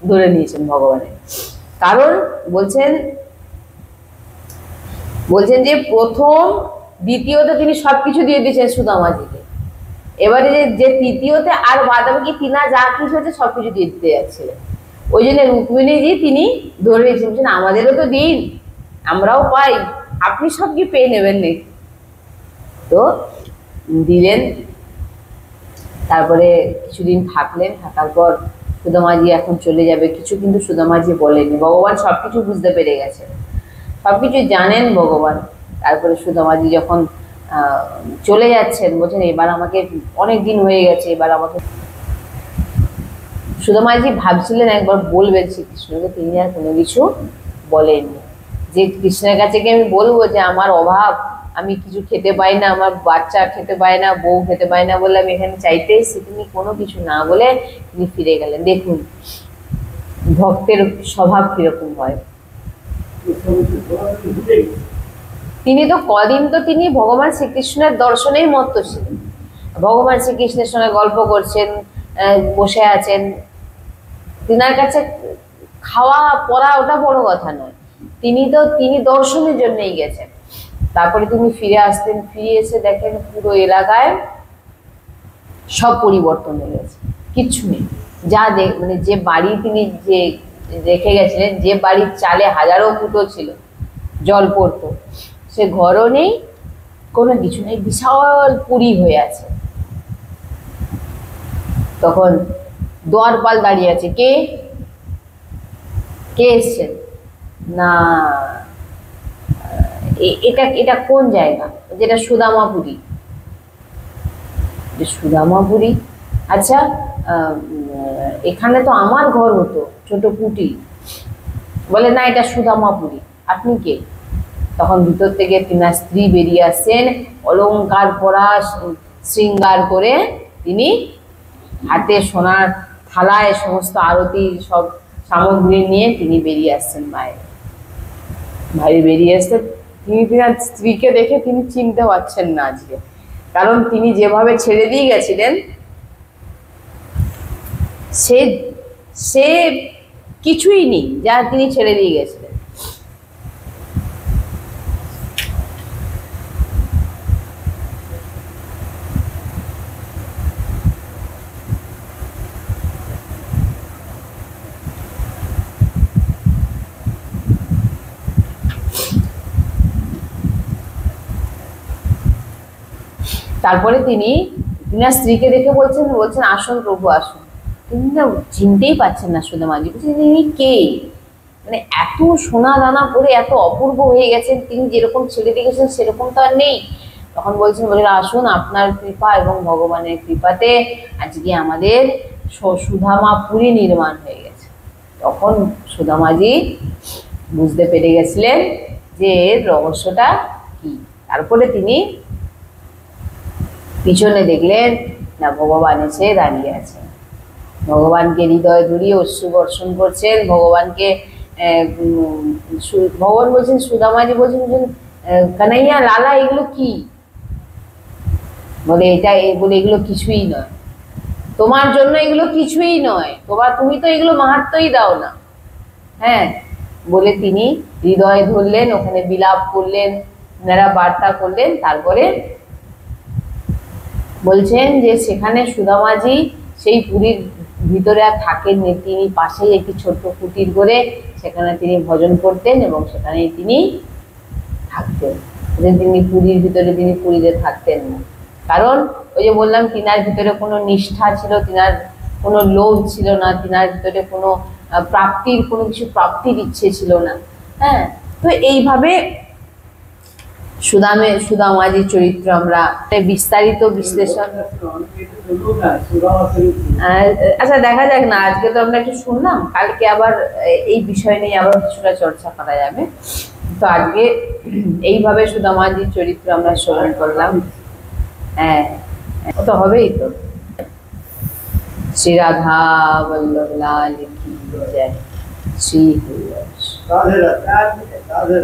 ধরে নিয়েছেন ভগবানের। কারণ বলছেন যে প্রথম দ্বিতীয়তে তিনি সবকিছু দিয়ে দিয়েছেন সুদামাজিকে, এবারে যে তৃতীয়তে আর বাদবাকি তিনা যা কিছু হচ্ছে সবকিছু দিয়ে দিতে যাচ্ছিলেন। ওই জন্য রুক্মিণীজি তিনি ধরে নিয়েছেন, আমাদেরও তো দিন, আমরাও পাই, আপনি সব কি পেয়ে নেবেন নাকি? তো দিলেন। তারপরে কিছুদিন থাকলেন, থাকার পর সুদামাজি এখন চলে যাবে কিছু কিন্তু সুদামাজি বলেনি, ভগবান সবকিছু বুঝতে পেরে গেছেন, সবকিছু জানেন ভগবান। তারপরে সুদামাজি যখন চলে যাচ্ছেন বলছেন এবার আমাকে, অনেক দিন হয়ে গেছে, এবার আমাকে। সুদামাজি ভাবছিলেন একবার বলবেন শ্রীকৃষ্ণকে, তিনি আর কোনো কিছু বলেননি, যে কৃষ্ণের কাছে কি আমি বলবো যে আমার অভাব, আমি কিছু খেতে পাই না, আমার বাচ্চা খেতে পায় না, বউ খেতে পায় না বলে আমি এখানে চাইতে এসেছি, তিনি কোনো কিছু না বলে তিনি ফিরে গেলেন। দেখুন ভক্তের স্বভাব কিরকম হয়। তিনি তো কদিন তো তিনি ভগবান শ্রীকৃষ্ণের দর্শনেই মত্ত ছিলেন, ভগবান শ্রীকৃষ্ণের সঙ্গে গল্প করছেন, বসে আছেন, তিনার কাছে খাওয়া পড়া ওটা বড় কথা নয়, তিনি দর্শনের জন্যই গেছেন। তারপরে তিনি ফিরে আসতেন, ফিরে এসে দেখেন পুরো এলাকায় সব পরিবর্তন হয়ে গেছে, কিচ্ছু নেই। যা মানে যে বাড়ি তিনি যে রেখে গেছিলেন, যে বাড়ির চালে হাজারো ফুটো ছিল, জল পড়তো, সে ঘরও নেই, কোনো কিছু নেই, বিশাল পুরী হয়ে আছে। তখন দ্বারপাল দাঁড়িয়ে আছে, কে এসছেন না, এটা কোন জায়গা? যেটা সুদামাপুরী। সুদামাপুরী, আচ্ছা এখানে তো আমার ঘর হতো, ছোট কুটি। বলে না, এটা সুদামাপুরী, আপনি কে? তখন ভিতর থেকে তিনার স্ত্রী বেরিয়ে আসছেন, অলংকার পরা, শৃঙ্গার করে, তিনি হাতে সোনার থালায় সমস্ত আরতি সব সামগ্রী নিয়ে তিনি বেরিয়ে আসছেন বাইরে বেরিয়ে আসতে। তিনি তিনার স্ত্রীকে দেখে তিনি চিনতে পারছেন না আজকে, কারণ তিনি যেভাবে ছেড়ে দিয়ে গেছিলেন সে কিছুই নেই যা তিনি ছেড়ে দিয়ে গেছিলেন। তারপরে তিনি তিনার স্ত্রীকে দেখে বলছেন আসুন প্রভু আসুন। তিনি না চিনতেই পারছেন না সুদামাজি, বলছেন তিনি কে? মানে এত সোনা দানা পরে এত অপূর্ব হয়ে গেছেন, তিনি যেরকম ছেড়ে দিয়ে গেছেন সেরকম তো আর নেই। তখন বলছেন আসুন, আপনার কৃপা এবং ভগবানের কৃপাতে আজকে আমাদের সুদামাপুরী নির্মাণ হয়ে গেছে। তখন সুদামাজি বুঝতে পেরে গেছিলেন যে রহস্যটা কি। তারপরে তিনি পিছনে দেখলেন না, ভগবান এসে দাঁড়িয়ে আছেন, ভগবানকে হৃদয় জুড়িয়ে অশ্রু বর্ষণ করছেন, ভগবানকে ভগবান বলছেন, সুদামাজি বলছেন কানাইয়া লালা এগুলো কি? বলে এগুলো কিছুই নয়, তোমার জন্য এগুলো কিছুই নয়, তুমি তো এগুলো মাহাত্ম্যই দাও না। হ্যাঁ বলে তিনি হৃদয় ধরলেন, ওখানে বিলাপ করলেন, ওনারা বার্তা করলেন। তারপরে বলছেন যে সেখানে সুদামাজি সেই পুরীর ভিতরে আর থাকেননি, তিনি পাশেই একটি ছোট্ট কুটির করে সেখানে তিনি ভজন করতেন এবং সেখানেই তিনি থাকতেন। তিনি পুরীর ভিতরে তিনি পুরীতে থাকতেন না, কারণ ওই যে বললাম তিনার ভিতরে কোনো নিষ্ঠা ছিল, তিনার কোনো লোভ ছিল না, তিনার ভিতরে কোনো প্রাপ্তির কোনো কিছু প্রাপ্তির ইচ্ছে ছিল না। হ্যাঁ, তো এইভাবে সুদামাজির চরিত্র আমরা বিস্তারিত বিশ্লেষণ। আচ্ছা দেখা যাক না, আজকে তো আমরা একটু শুনলাম, কালকে আবার এই বিষয় নিয়ে আবার কিছুটা চর্চা করা যাবে। তো আজকে এইভাবে সুদামাজির চরিত্র আমরা শ্রবণ করলাম। হ্যাঁ তো হবেই তো। শ্রী রাধা বল্লভ লাল কি জয়, শ্রী রাধে রাধে।